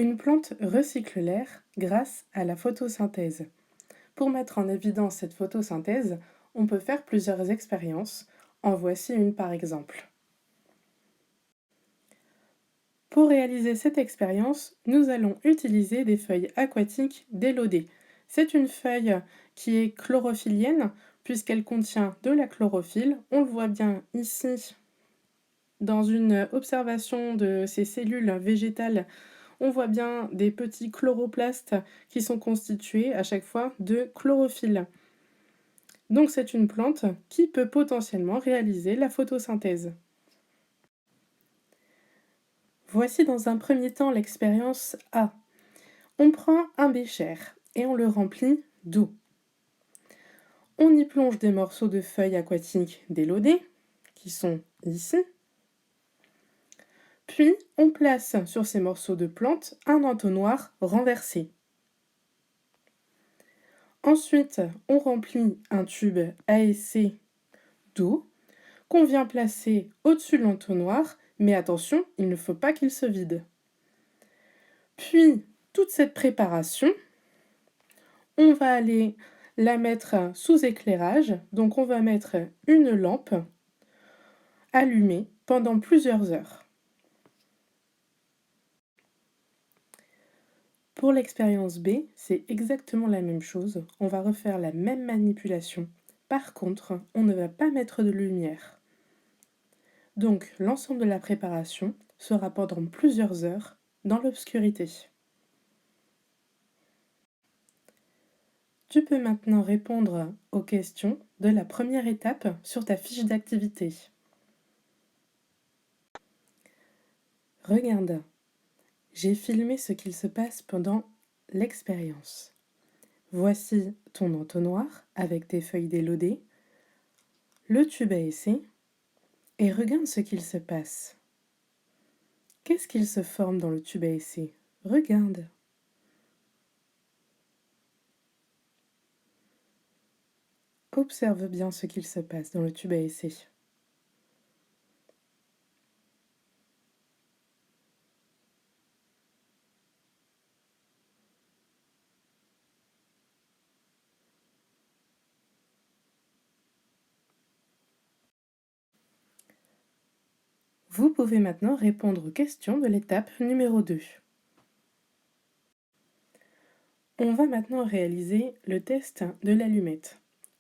Une plante recycle l'air grâce à la photosynthèse. Pour mettre en évidence cette photosynthèse, on peut faire plusieurs expériences. En voici une par exemple. Pour réaliser cette expérience, nous allons utiliser des feuilles aquatiques d'élodée. C'est une feuille qui est chlorophyllienne puisqu'elle contient de la chlorophylle. On le voit bien ici dans une observation de ces cellules végétales. On voit bien des petits chloroplastes qui sont constitués à chaque fois de chlorophylle. Donc c'est une plante qui peut potentiellement réaliser la photosynthèse. Voici dans un premier temps l'expérience A. On prend un bécher et on le remplit d'eau. On y plonge des morceaux de feuilles aquatiques d'élodée, qui sont ici. Puis on place sur ces morceaux de plantes un entonnoir renversé. Ensuite, on remplit un tube à essai d'eau qu'on vient placer au-dessus de l'entonnoir, mais attention, il ne faut pas qu'il se vide. Puis, toute cette préparation, on va aller la mettre sous éclairage, donc on va mettre une lampe allumée pendant plusieurs heures. Pour l'expérience B, c'est exactement la même chose, on va refaire la même manipulation. Par contre, on ne va pas mettre de lumière. Donc, l'ensemble de la préparation sera pendant plusieurs heures dans l'obscurité. Tu peux maintenant répondre aux questions de la première étape sur ta fiche d'activité. Regarde, j'ai filmé ce qu'il se passe pendant l'expérience. Voici ton entonnoir avec tes feuilles d'élodée, le tube à essai, et regarde ce qu'il se passe. Qu'est-ce qu'il se forme dans le tube à essai? Regarde. Observe bien ce qu'il se passe dans le tube à essai. Vous pouvez maintenant répondre aux questions de l'étape numéro 2. On va maintenant réaliser le test de l'allumette.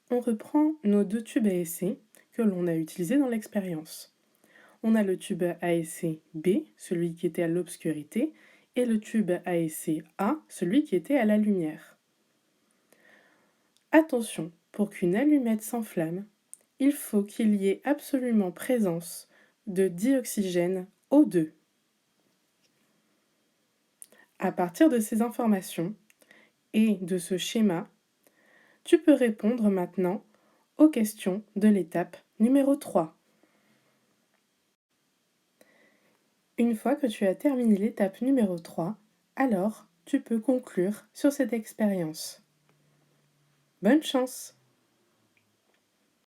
On reprend nos deux tubes à essai que l'on a utilisés dans l'expérience. On a le tube à essai B, celui qui était à l'obscurité, et le tube à essai A, celui qui était à la lumière. Attention, pour qu'une allumette s'enflamme, il faut qu'il y ait absolument présence de dioxygène O2. À partir de ces informations et de ce schéma, tu peux répondre maintenant aux questions de l'étape numéro 3. Une fois que tu as terminé l'étape numéro 3, alors tu peux conclure sur cette expérience. Bonne chance!